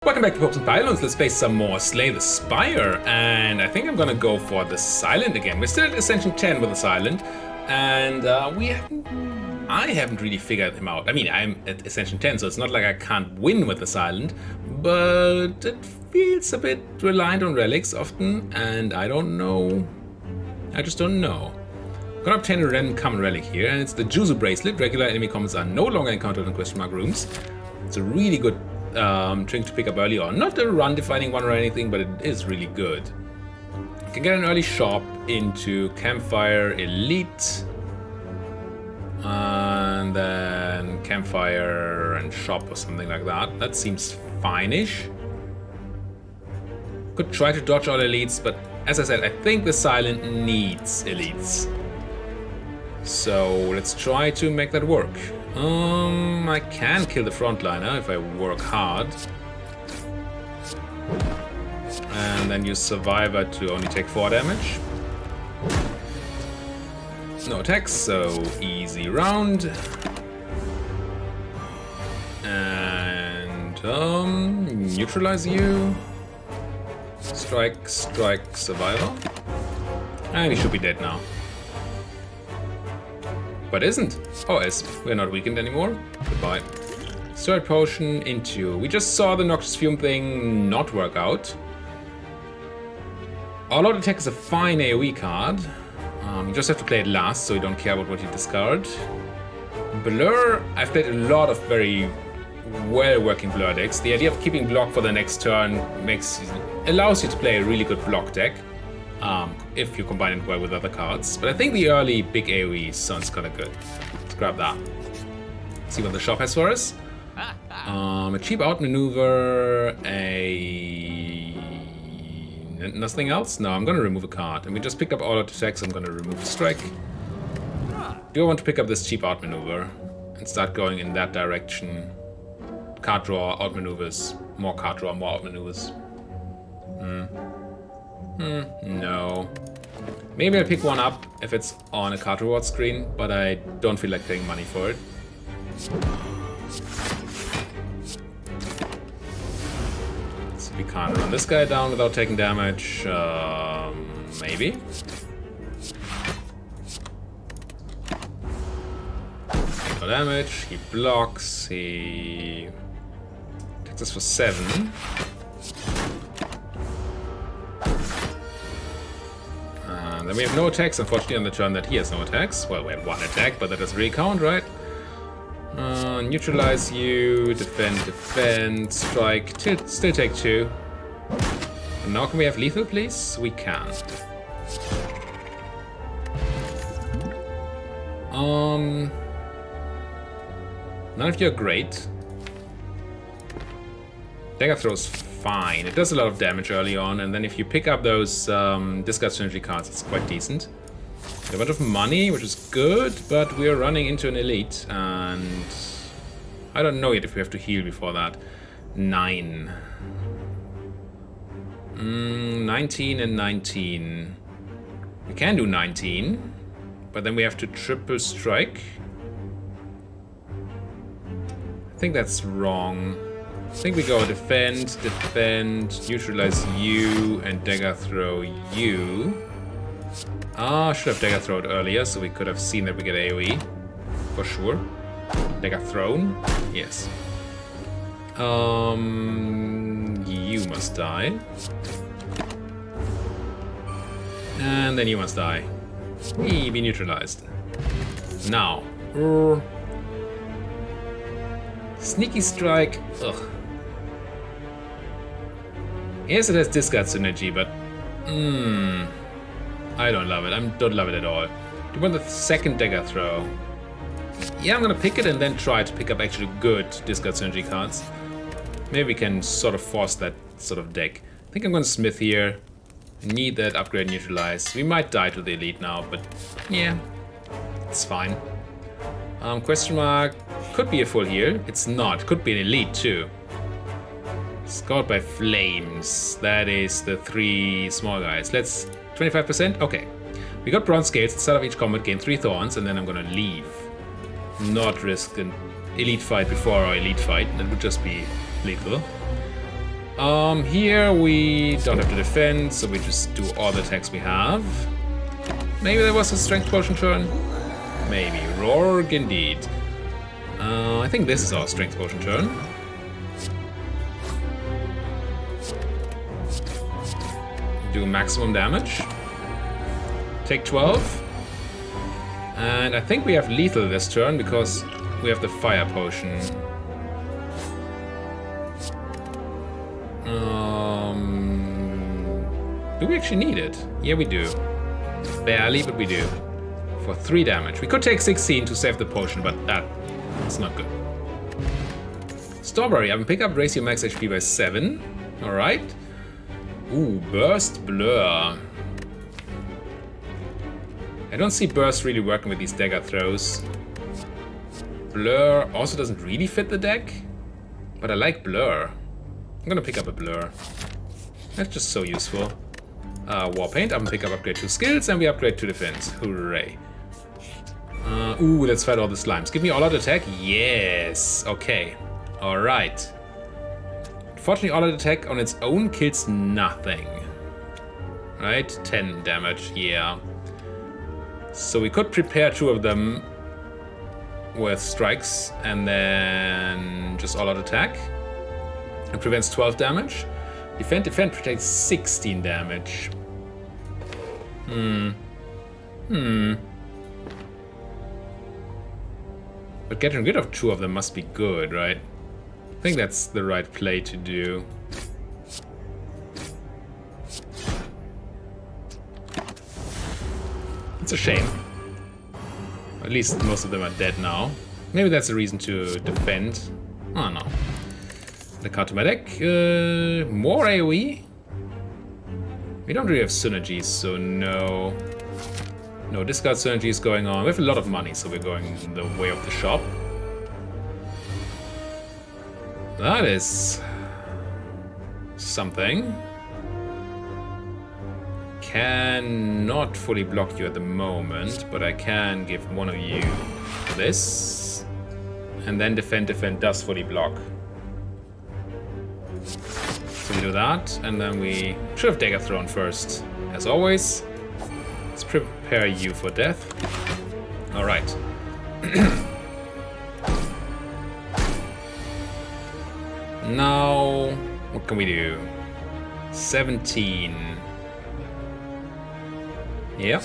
Welcome back to Popes and Pylons. Let's play some more Slay the Spire, and I think I'm gonna go for the Silent again. We're still at Ascension 10 with the Silent, and I haven't really figured him out. I mean, I'm at Ascension 10, so it's not like I can't win with the Silent, but it feels a bit reliant on relics often, and I don't know. I just don't know. I'm gonna obtain a random common relic here, and it's the Juzu Bracelet. Regular enemy commons are no longer encountered in question mark rooms. It's a really good trying to pick up early on. Not a run-defining one or anything, but it is really good. You can get an early shop into Campfire Elite, and then Campfire and Shop or something like that. That seems fine-ish. Could try to dodge all elites, but as I said, I think the Silent needs elites. So let's try to make that work. I can kill the frontliner if I work hard. And then use Survivor to only take 4 damage. No attacks, so easy round. And neutralize you. Strike, strike, Survivor. And he should be dead now. But isn't. Oh, as we're not weakened anymore. Goodbye. Third potion into. We just saw the Noxious Fume thing not work out. All Out Attack is a fine AoE card. You just have to play it last, so you don't care about what you discard. Blur. I've played a lot of very well-working Blur decks. The idea of keeping block for the next turn allows you to play a really good block deck. If you combine it well with other cards. But I think the early big AoE sounds kind of good. Let's grab that. See what the shop has for us. A cheap outmaneuver, nothing else? No, I'm gonna remove a card. And we just picked up all out attacks, I'm gonna remove the strike. Do I want to pick up this cheap outmaneuver and start going in that direction? Card draw, outmaneuvers, more card draw, more outmaneuvers. No. Maybe I'll pick one up if it's on a card reward screen, but I don't feel like paying money for it. So we can't run this guy down without taking damage. Maybe. No damage. He blocks. He takes us for 7. Then we have no attacks, unfortunately, on the turn that he has no attacks. Well, we had 1 attack, but that doesn't really count, right? Neutralize you, defend, strike, still take 2. And now can we have lethal, please? We can. None of you are great. Dagger throws fine. It does a lot of damage early on, and then if you pick up those discard synergy cards, it's quite decent. A bunch of money, which is good, but we are running into an elite, and I don't know yet if we have to heal before that. 9. 19 and 19. We can do 19, but then we have to triple strike. I think that's wrong. I think we go defend, neutralize you, and dagger throw you. Should have dagger thrown earlier, so we could have seen that we get AoE. For sure. Dagger thrown? Yes. You must die. And then you must die. Be neutralized. Now. Sneaky strike. Ugh. Yes, it has discard synergy, but I don't love it. I don't love it at all. Do you want the second dagger throw? Yeah, I'm gonna pick it and then try to pick up actually good discard synergy cards. Maybe we can sort of force that sort of deck. I think I'm gonna smith here. Need that upgrade neutralize. We might die to the elite now, but yeah, it's fine. Question mark. Could be a full heal. It's not. Could be an elite too. Scored by flames. That is the 3 small guys. Let's 25%. Okay. We got bronze scales at the start of each combat. Gain 3 thorns, and then I'm gonna leave. Not risk an elite fight before our elite fight. That would just be lethal. Here we don't have to defend, so we just do all the attacks we have. Maybe there was a strength potion turn. Maybe. Rourke indeed. I think this is our strength potion turn. Do maximum damage. Take 12. And I think we have lethal this turn because we have the fire potion. Do we actually need it? Yeah, we do. Barely, but we do. For 3 damage. We could take 16 to save the potion, but that's not good. Strawberry, I can pick up, raise your max HP by 7. Alright. Ooh, Burst Blur. I don't see Burst really working with these dagger throws. Blur also doesn't really fit the deck, but I like Blur. I'm gonna pick up a Blur. That's just so useful. Warpaint, I'm gonna pick up upgrade 2 skills, and we upgrade to defense. Hooray. Ooh, let's fight all the slimes. Give me all out attack? Yes. Okay. Alright. Unfortunately, all out attack on its own kills nothing. Right? 10 damage, yeah. So we could prepare 2 of them with strikes, and then just all out attack. It prevents 12 damage. Defend, protects 16 damage. But getting rid of 2 of them must be good, right? I think that's the right play to do. It's a shame. At least most of them are dead now. Maybe that's a reason to defend. I don't know. The card to my deck. More AoE. We don't really have synergies, so no. No discard synergies going on. We have a lot of money, so we're going the way of the shop. That is something. Cannot fully block you at the moment, but I can give one of you this. And then defend does fully block. So we do that, and then we should have dagger thrown first, as always. Let's prepare you for death. Alright. Now, what can we do? 17. Yep.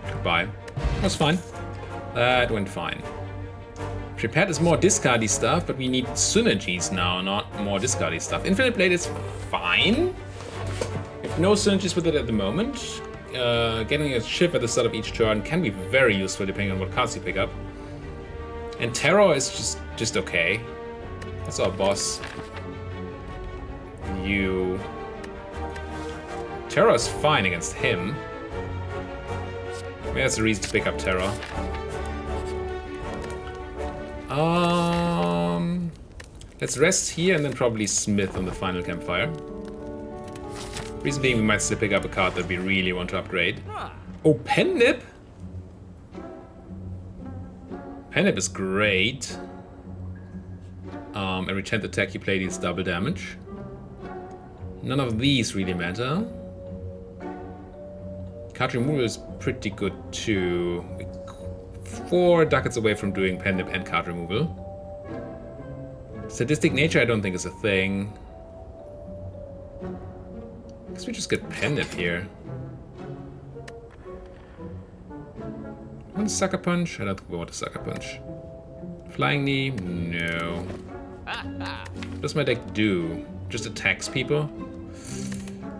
Goodbye. That's fine. That went fine. Prepared is more discardy stuff, but we need synergies now, not more discardy stuff. Infinite Blade is fine. We have no synergies with it at the moment. Getting a ship at the start of each turn can be very useful depending on what cards you pick up. And Terror is just okay. That's our boss. You... Terror is fine against him. Maybe that's a reason to pick up Terror. Let's rest here and then probably Smith on the final campfire. Reason being, we might still pick up a card that we really want to upgrade. Oh, Pen Nip! Pen Nip is great. Every 10th attack you play deals double damage. None of these really matter. Card removal is pretty good too. 4 ducats away from doing Pen Nip and card removal. Sadistic Nature I don't think is a thing. I guess we just get Pen Nip here. Want a Sucker Punch? I don't think we want a Sucker Punch. Flying Knee? No. What does my deck do? Just attacks people?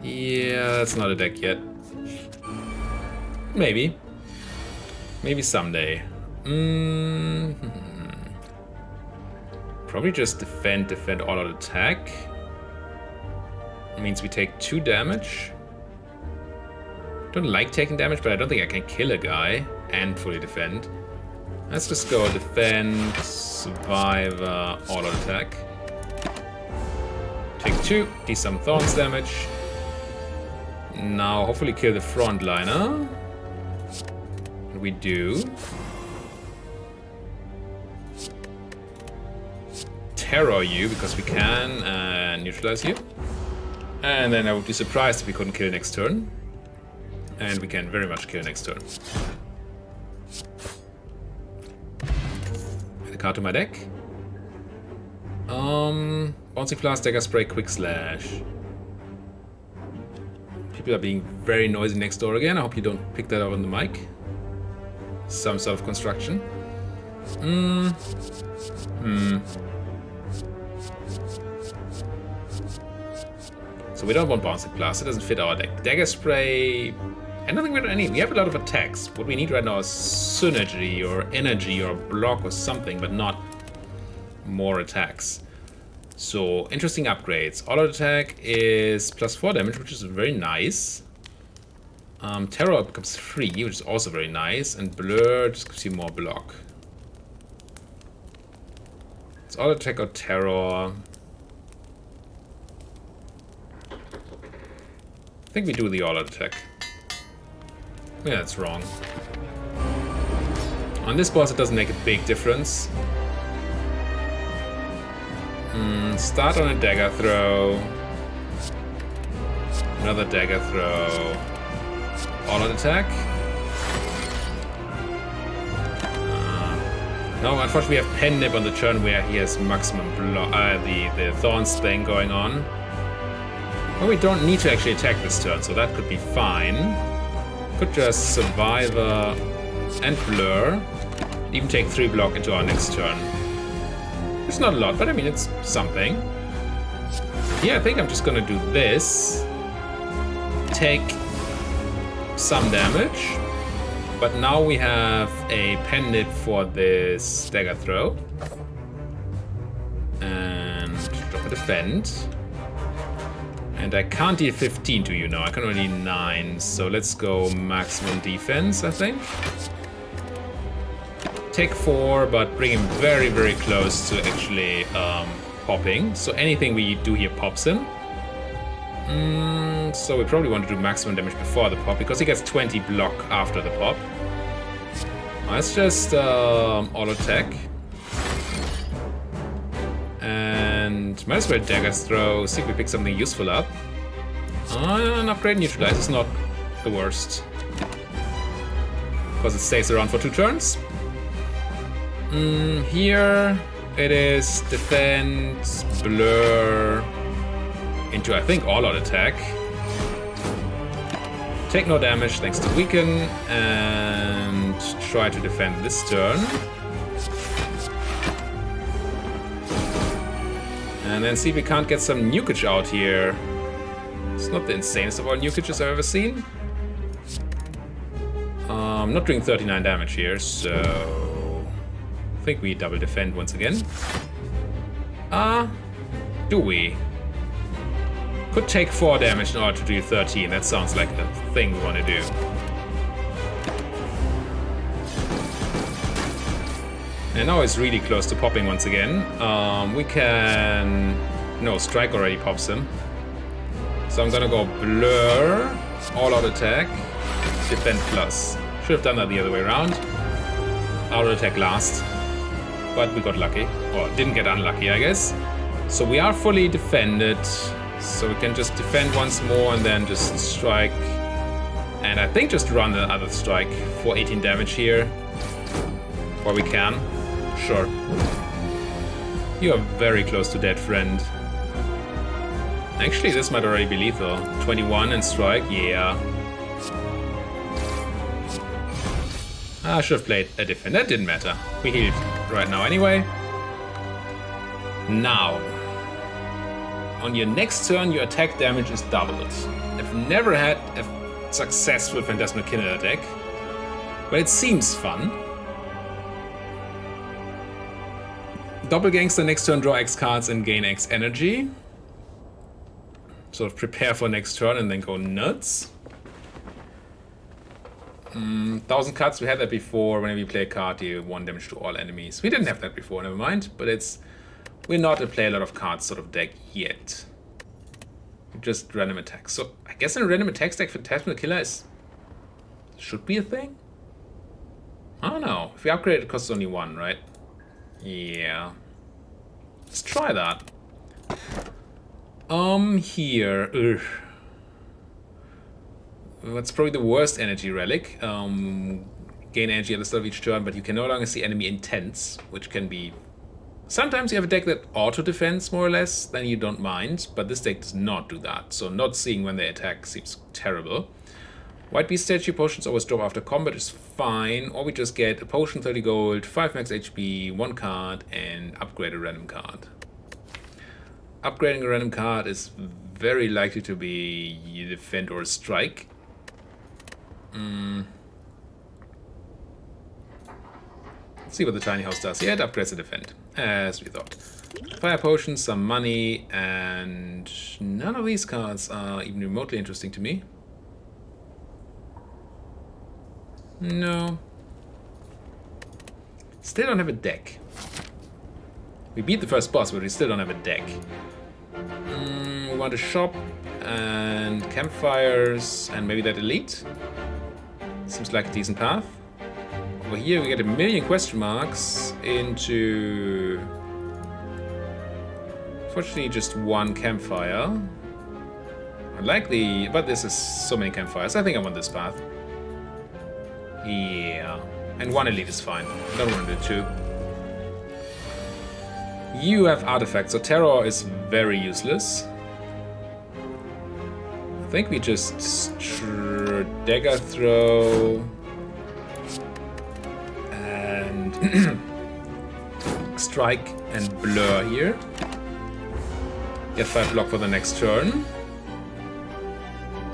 Yeah, that's not a deck yet. Maybe. Maybe someday. Probably just defend, all out attack. That means we take 2 damage. Don't like taking damage, but I don't think I can kill a guy and fully defend. Let's just go defend, survivor, all out attack. Take 2, do some Thorns damage. Now hopefully kill the frontliner. We do. terror you because we can and neutralize you. And then I would be surprised if we couldn't kill next turn. And we can very much kill next turn. Add a card to my deck. Bouncing Blast, Dagger Spray, Quick Slash. People are being very noisy next door again. I hope you don't pick that up on the mic. Some sort of construction. So we don't want Bouncing Blast. It doesn't fit our deck. Dagger Spray. I don't think we don't need. We have a lot of attacks. What we need right now is synergy or energy or block or something, but not more attacks. So interesting upgrades. All-out attack is +4 damage, which is very nice. Terror becomes 3, which is also very nice. And Blur just gives you more block. It's all attack or terror. I think we do the all attack. Yeah, that's wrong. On this boss, it doesn't make a big difference. Start on a dagger throw. Another dagger throw. All-out attack. No, unfortunately we have Pen Nip on the turn where he has maximum the Thorns thing going on. Well, we don't need to actually attack this turn, so that could be fine. Could just Survivor and Blur. Even take 3 block into our next turn. It's not a lot, but I mean it's something. Yeah, I think I'm just gonna do this. Take some damage. But now we have a Pen Nip for this dagger throw. And drop a defend. And I can't deal 15 to you now. I can only 9. So let's go maximum defense, I think. Take 4, but bring him very, very close to actually popping. So anything we do here pops him. So we probably want to do maximum damage before the pop, because he gets 20 block after the pop. Let's just all attack. And might as well daggers throw, see if we pick something useful up. An upgrade neutralize is not the worst, because it stays around for 2 turns. Here it is defend, blur, into I think all-out attack. Take no damage thanks to weaken, and try to defend this turn. And then see if we can't get some nukage out here. It's not the insanest of all nukages I've ever seen. I'm not doing 39 damage here, so I think we double defend once again. Do we? Could take 4 damage in order to do 13. That sounds like the thing we want to do. And now it's really close to popping once again. We can... No, Strike already pops him. So I'm gonna go Blur, all-out attack, defend plus. Should have done that the other way around. All-out attack last. But we got lucky. Or didn't get unlucky, I guess. So we are fully defended. So we can just defend once more and then just strike. And I think just run the other strike for 18 damage here. Or we can. Sure. You are very close to dead, friend. Actually, this might already be lethal. 21 and strike, yeah. I should have played a defend. That didn't matter. We healed right now anyway. Now. On your next turn, your attack damage is doubled. I've never had a successful Phantasmal Killer deck, but it seems fun. Doppelgangster next turn, draw X cards and gain X energy. Sort of prepare for next turn and then go nuts. 1000 cards, we had that before. Whenever you play a card, you 1 damage to all enemies. We didn't have that before, never mind, but it's... We're not a play a lot of cards sort of deck yet. Just random attacks. So I guess in a random attacks deck, Phantasmal Killer is... should be a thing? I don't know. If we upgrade it, costs only 1, right? Yeah. Let's try that. Here. Ugh. That's probably the worst energy relic. Gain energy at the start of each turn, but you can no longer see enemy intents, which can be... Sometimes you have a deck that auto-defends, more or less, then you don't mind, but this deck does not do that, so not seeing when they attack seems terrible. White Beast statue potions always drop after combat is fine, or we just get a potion, 30 gold, 5 max HP, 1 card, and upgrade a random card. Upgrading a random card is very likely to be defend or strike. Let's see what the tiny house does. Yeah, it upgrades the defend, as we thought. Fire potion, some money, and none of these cards are even remotely interesting to me. No. Still don't have a deck. We beat the first boss, but we still don't have a deck. We want a shop and campfires and maybe that elite. Seems like a decent path. Over here we get a million question marks into... Fortunately just one campfire. Unlikely, but this is so many campfires. I think I want this path. Yeah. And one elite is fine. I don't want to do two. You have artifacts, so terror is very useless. I think we just dagger throw and strike and blur here. Get 5 block for the next turn.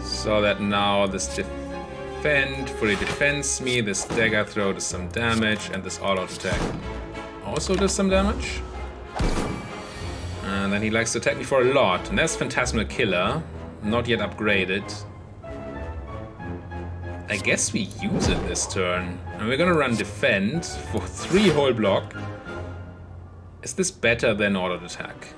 So that now this defend fully defends me, this dagger throw does some damage, and this all-out attack also does some damage. And then he likes to attack me for a lot. And that's Phantasmal Killer, not yet upgraded. I guess we use it this turn. And we're gonna run defend for 3 whole block. Is this better than auto attack?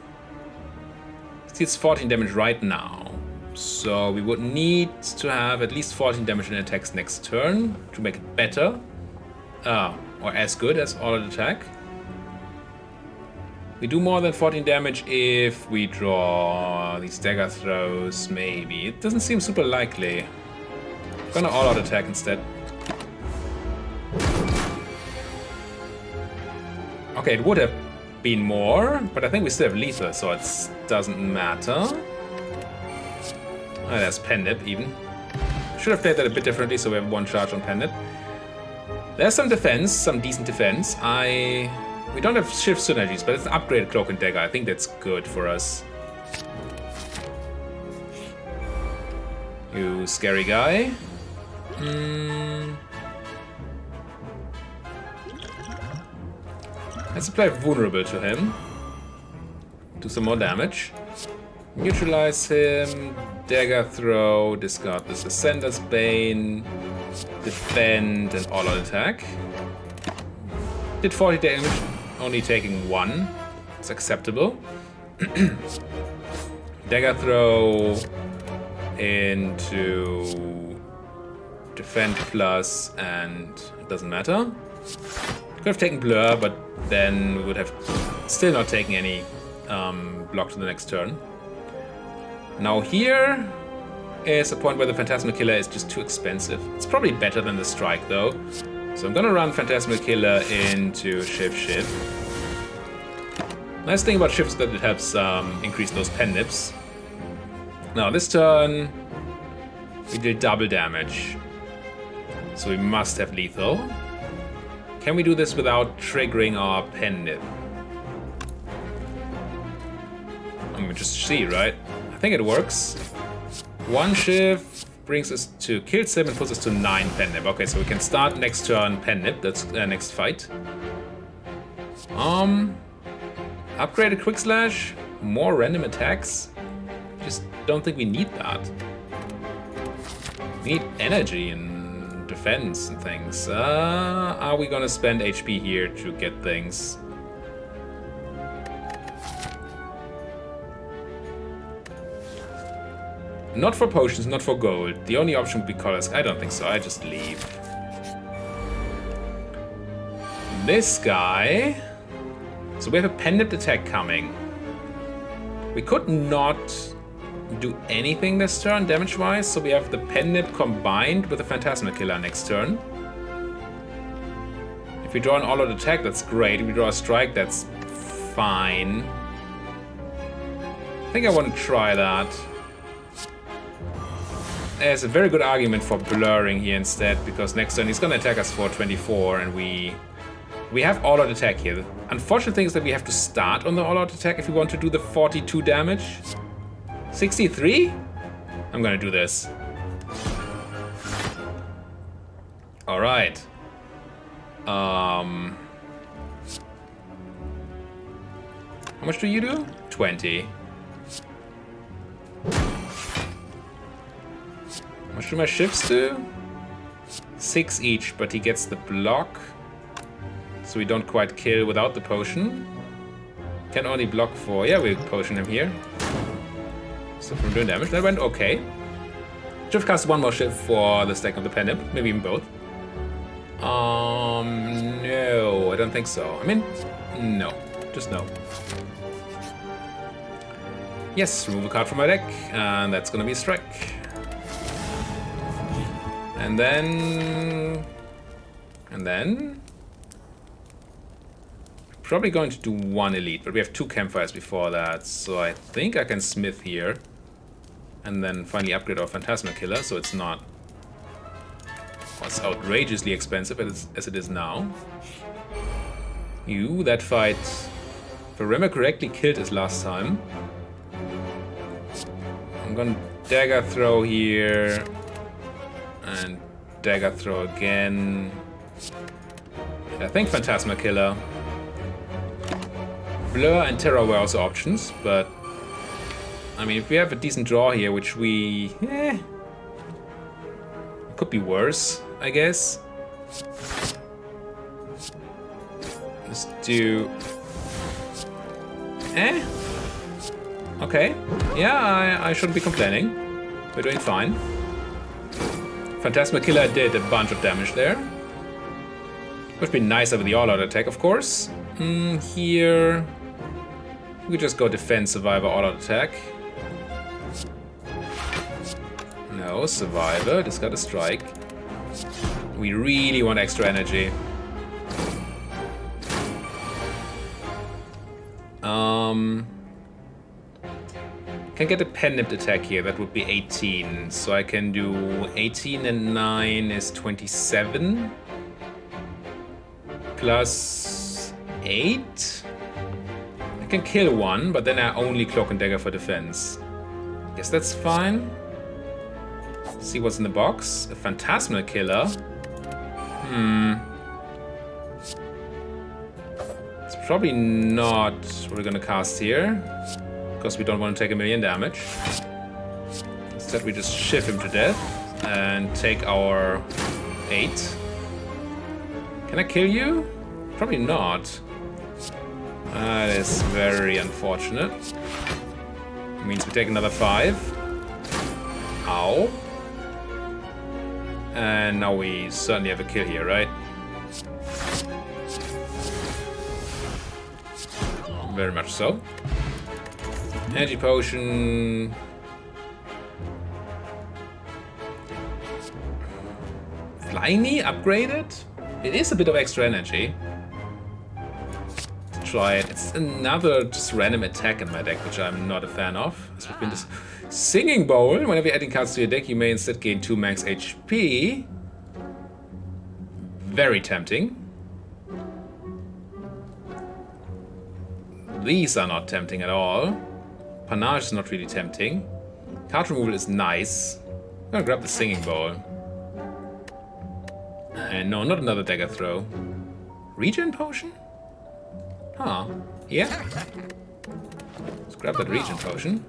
It's 14 damage right now. So we would need to have at least 14 damage in attacks next turn to make it better. Or as good as auto attack. We do more than 14 damage if we draw these dagger throws, maybe. It doesn't seem super likely. I'm gonna all-out attack instead. Okay, it would have been more, but I think we still have lethal, so it doesn't matter. Oh, there's Pendip even. Should have played that a bit differently, so we have 1 charge on Pendip. There's some defense, some decent defense. We don't have shift synergies, but it's an upgraded Cloak and Dagger. I think that's good for us. You scary guy. Let's apply vulnerable to him. Do some more damage. Neutralize him. Dagger throw. Discard this Ascender's Bane. Defend and all-out attack. Did 40 damage, only taking 1. It's acceptable. Dagger throw into defend plus, and it doesn't matter. Could have taken blur, but then we would have still not taken any block to the next turn. Now here is a point where the Phantasmal Killer is just too expensive. It's probably better than the strike though. So I'm gonna run Phantasmal Killer into Shift. Nice thing about Shift is that it helps increase those Pendips. Now this turn we did double damage. So we must have lethal. Can we do this without triggering our Pendip? I'm gonna just see, right? I think it works. 1 shift brings us to kill 7, puts us to 9 Pendip. Okay, so we can start next turn Pendip. That's next fight. Upgraded Quick Slash, more random attacks. Just don't think we need that. We need energy and defense and things. Are we gonna spend HP here to get things? Not for potions, not for gold. The only option would be colors. I don't think so. I just leave. This guy So we have a pendant attack coming. We could not do anything this turn damage-wise, so we have the pendant combined with the Phantasmal Killer next turn. If we draw an all-out attack, that's great. If we draw a strike, that's fine. I think I want to try that. There's a very good argument for blurring here instead, because next turn he's going to attack us for 24, and we have all-out attack here. The unfortunate thing is that we have to start on the all-out attack if we want to do the 42 damage. 63? I'm going to do this. Alright. How much do you do? 20. How much do my shifts do? 6 each, but he gets the block. So we don't quite kill without the potion. Can only block for... Yeah, we'll potion him here. So from doing damage, that went okay. Should have cast one more shift for the stack of the pendant, maybe even both. No, I don't think so. I mean, no, just no. Yes, remove a card from my deck, and that's gonna be a strike. And then... Probably going to do one elite, but we have 2 campfires before that, so I think I can smith here. And then finally upgrade our Phantasmal Killer, so it's not as outrageously expensive as it is now. That fight, if I remember correctly, killed us last time. I'm gonna dagger throw here, and dagger throw again. I think Phantasmal Killer. Blur and Terror were also options, but I mean, if we have a decent draw here, which we... could be worse, I guess. Let's do... Okay. Yeah, I shouldn't be complaining. We're doing fine. Phantasmal Killer did a bunch of damage there. Would be nicer with the all-out attack, of course. Here... We just go defense, survivor, all-out attack. No, survivor, just got a strike. We really want extra energy. Can get a pendant attack here, that would be 18. So I can do 18 and 9 is 27. Plus 8. I can kill one, but then I only cloak and dagger for defense. Guess that's fine. See what's in the box. A Phantasmal Killer. It's probably not what we're gonna cast here, because we don't want to take 1,000,000 damage. Instead we just shift him to death and take our 8. Can I kill you? Probably not. That is very unfortunate. It means we take another 5. Ow. And now we certainly have a kill here, right? Very much so. Energy potion. Flying Knee upgraded? It is a bit of extra energy. Try it. It's another just random attack in my deck, which I'm not a fan of. This would be this Singing Bowl. Whenever you're adding cards to your deck, you may instead gain 2 max HP. Very tempting. These are not tempting at all. Panache is not really tempting. Card removal is nice. I'm gonna grab the Singing Bowl. And no, not another dagger throw. Regen potion? Huh. Yeah. Let's grab that regen potion.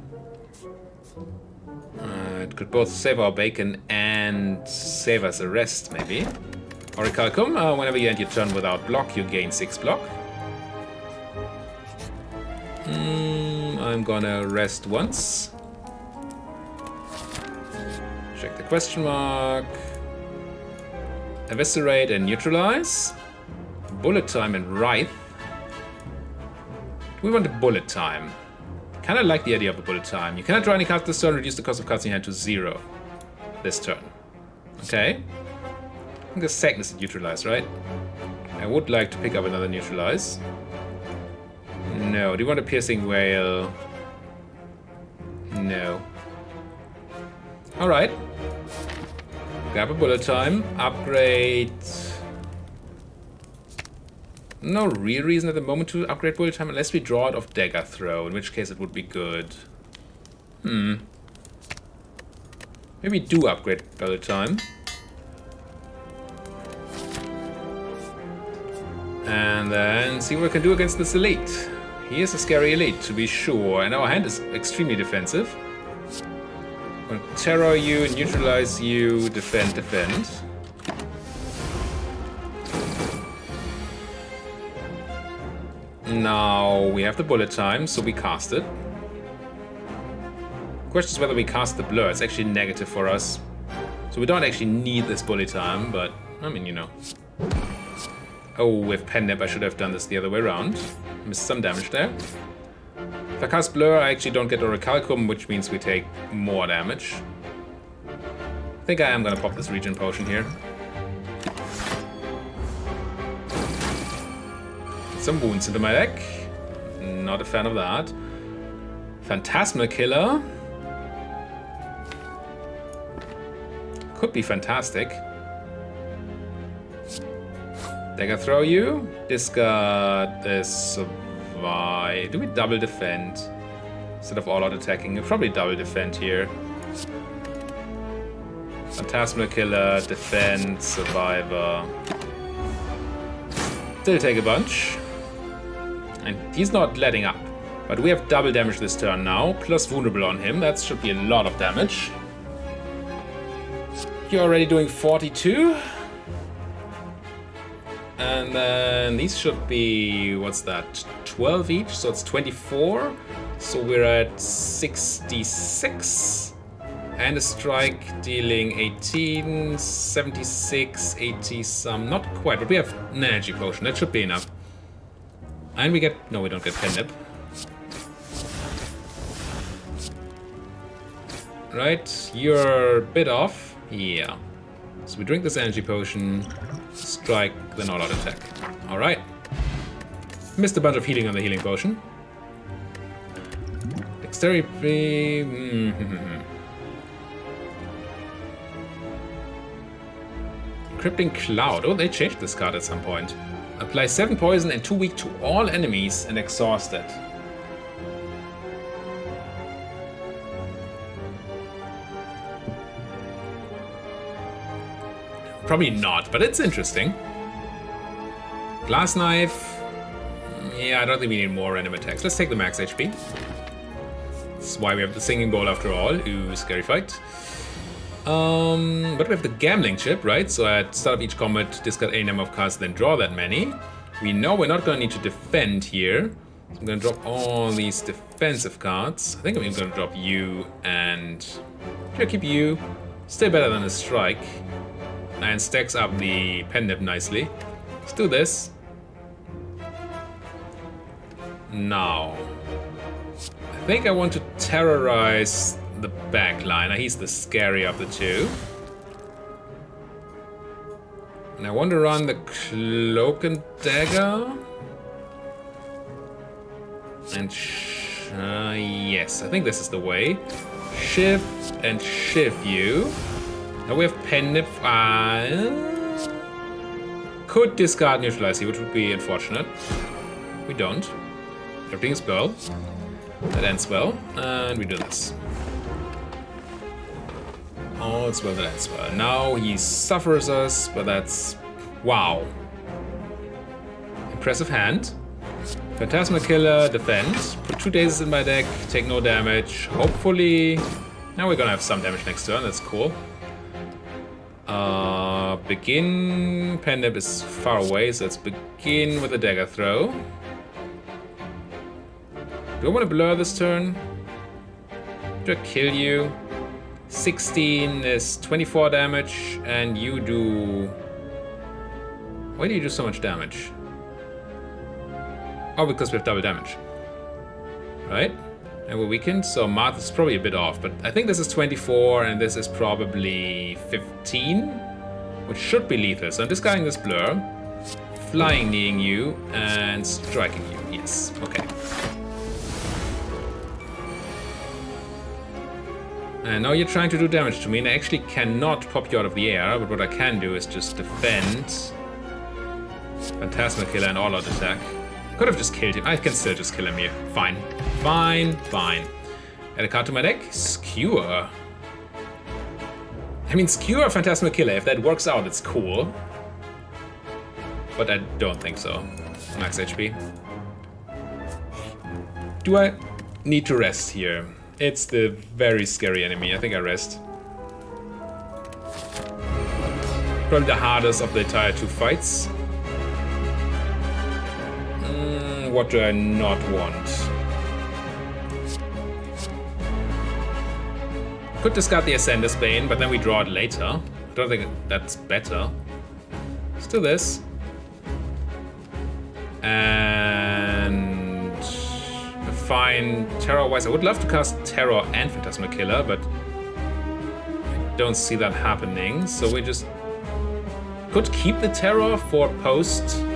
It could both save our bacon and save us a rest, maybe. Orichalcum, whenever you end your turn without block, you gain 6 block. I'm gonna rest once. Check the question mark. Eviscerate and neutralize. Bullet time and Wraith. We want a bullet time. Kind of like the idea of a bullet time. You cannot draw any cards this turn, reduce the cost of cards in your hand to 0 this turn. Okay. I think the second is neutralize, right? I would like to pick up another neutralize. No. Do you want a piercing wail? No. Alright. Grab a bullet time. Upgrade. No real reason at the moment to upgrade bullet time unless we draw it off dagger throw, in which case it would be good. Maybe do upgrade bullet time. And then see what we can do against this elite. He is a scary elite, to be sure, and our hand is extremely defensive. I'm gonna terror you, neutralize you, defend, defend. Now we have the bullet time, so we cast it. Question is whether we cast the blur. It's actually negative for us. So we don't actually need this bullet time, but I mean, you know. Oh, with Pen Nip, I should have done this the other way around. Missed some damage there. If I cast blur, I actually don't get Orichalcum, which means we take more damage. I think I am gonna pop this regen potion here. Some wounds into my deck. Not a fan of that. Phantasmal Killer. Could be fantastic. Dagger throw you. Discard this. Survive. Do we double defend? Instead of all out attacking. We'll probably double defend here. Phantasmal Killer. Defend. Survivor. Still take a bunch. And he's not letting up. But we have double damage this turn now, plus vulnerable on him. That should be a lot of damage. You're already doing 42. And then these should be, what's that, 12 each? So it's 24. So we're at 66. And a strike dealing 18, 76, 80 some. Not quite, but we have an energy potion. That should be enough. And we get... No, we don't get Pen Nip. Right, you're a bit off. Yeah. So we drink this energy potion, strike, then all out attack. Alright. Missed a bunch of healing on the healing potion. Dexterity... Encrypting Cloud. Oh, they changed this card at some point. Apply 7 poison and 2 weak to all enemies and exhaust it. Probably not, but it's interesting. Glass Knife. Yeah, I don't think we need more random attacks. Let's take the max HP. That's why we have the Singing Bowl after all. Ooh, scary fight. But we have the Gambling Chip, right? So at start of each combat, discard a number of cards, then draw that many. We know we're not going to need to defend here. So I'm going to drop all these defensive cards. I think I'm even going to drop you and... Should I keep you? Still better than a strike. And stacks up the Pen Nip nicely. Let's do this. Now. I think I want to terrorize the backliner. He's the scary of the two. And I want to run the Cloak and Dagger. And yes, I think this is the way. Shift and shift you. Now we have Pen Nip. Could discard Neutralize here, which would be unfortunate. We don't. Everything is well. That ends well. And we do this. All's well that ends well. Now he suffers us, but that's... Wow. Impressive hand. Phantasmal Killer, defend. Put 2 dazes in my deck, take no damage. Hopefully... Now we're gonna have some damage next turn, that's cool. Begin... Pen Nip is far away, so let's begin with a dagger throw. Do I want to blur this turn? Do I kill you? 16 is 24 damage, and you do... Why do you do so much damage? Oh, because we have double damage. right? And we're weakened, so math is probably a bit off, but I think this is 24 and this is probably 15, which should be lethal. So I'm discarding this blur, flying kneeing you, and striking you. Yes, okay. And now you're trying to do damage to me, and I actually cannot pop you out of the air, but what I can do is just defend. Phantasmal Killer and all-out attack. Could have just killed him. I can still just kill him here. Fine. Fine, fine. Add a card to my deck. Skewer. I mean, Skewer Phantasmal Killer, if that works out, it's cool. But I don't think so. Max HP. Do I need to rest here? It's the very scary enemy. I think I rest. Probably the hardest of the entire 2 fights. What do I not want? Could discard the Ascender's Bane, but then we draw it later. I don't think that's better. Let's do this. And fine, terror-wise, I would love to cast Terror and Phantasmal Killer, but I don't see that happening. So we just could keep the Terror for post-purge.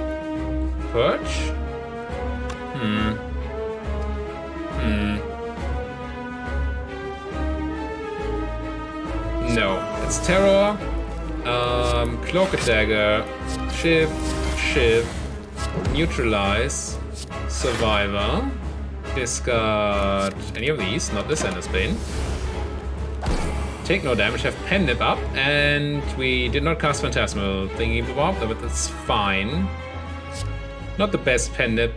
No, it's Terror, Cloak and Dagger, Shiv, Neutralize, Survivor, discard any of these, not the Ascender's Bane. Take no damage, have Pen Nip up, and we did not cast Phantasmal Thingy Bob, but that's fine. Not the best Pen Nip.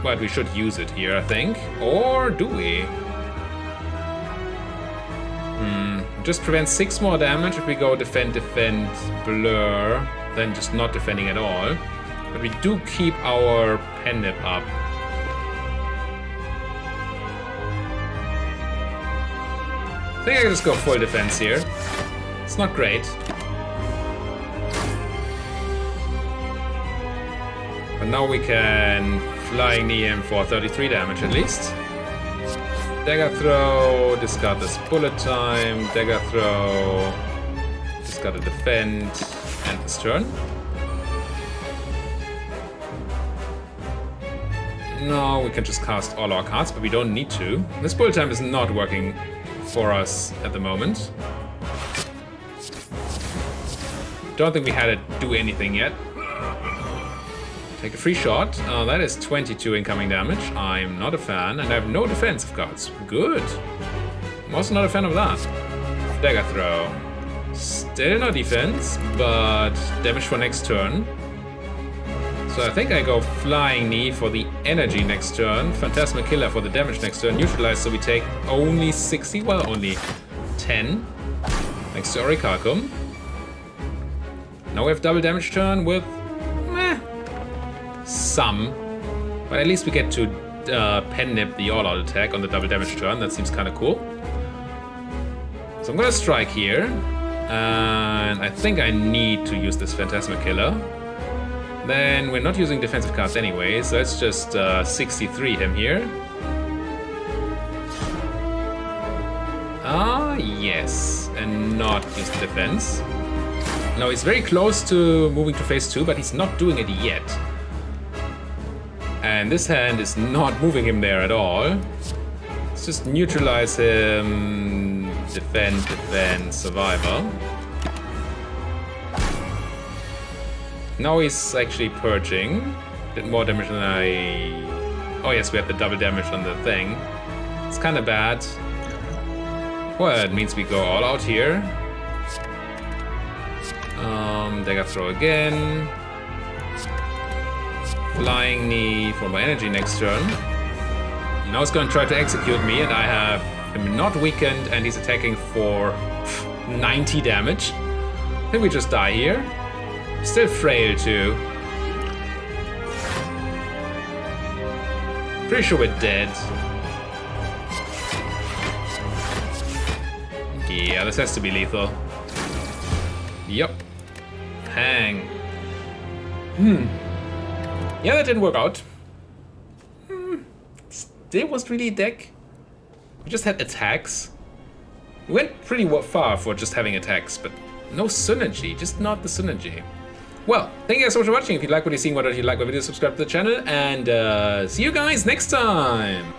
But we should use it here, I think. Or do we? Just prevent 6 more damage if we go defend, blur, then just not defending at all. But we do keep our Pen Nip up. I think I can just go full defense here. It's not great. But now we can flying knee him for 33 damage at least. Dagger throw, discard this bullet time, dagger throw, discard a defend, end this turn. No, we can just cast all our cards, but we don't need to. This bullet time is not working for us at the moment. Don't think we had to do anything yet. Take a free shot. That is 22 incoming damage. I'm not a fan, and I have no defensive cards. Good. I'm also not a fan of that. Dagger throw. Still no defense, but damage for next turn. So I think I go Flying Knee for the energy next turn, Phantasmal Killer for the damage next turn, Neutralize, so we take only 60, well, only 10. Thanks to Orichalcum. Now we have double damage turn with some, but at least we get to Pen Nip the all-out attack on the double damage turn. That seems kind of cool. So I'm gonna strike here, and I think I need to use this Phantasmal Killer. Then we're not using defensive cards anyway, so let's just 63 him here. Yes, and not use the defense. Now he's very close to moving to phase 2, but he's not doing it yet. And this hand is not moving him there at all. Let's just neutralize him. Defend, survivor. Now he's actually purging. Did more damage than I... Oh yes, we have the double damage on the thing. It's kind of bad. Well, it means we go all out here. Dagger throw again. Flying Knee for my energy next turn. Now he's going to try to execute me, and I have him not weakened, and he's attacking for 90 damage. I think we just die here. Still frail too. Pretty sure we're dead. Yeah, this has to be lethal. Yup. Hang. Yeah, that didn't work out. there wasn't really a deck. We just had attacks. We went pretty far for just having attacks, but no synergy, just not the synergy. Well, thank you guys so much for watching. If you like what you're seeing, why don't you like my video, subscribe to the channel, and see you guys next time.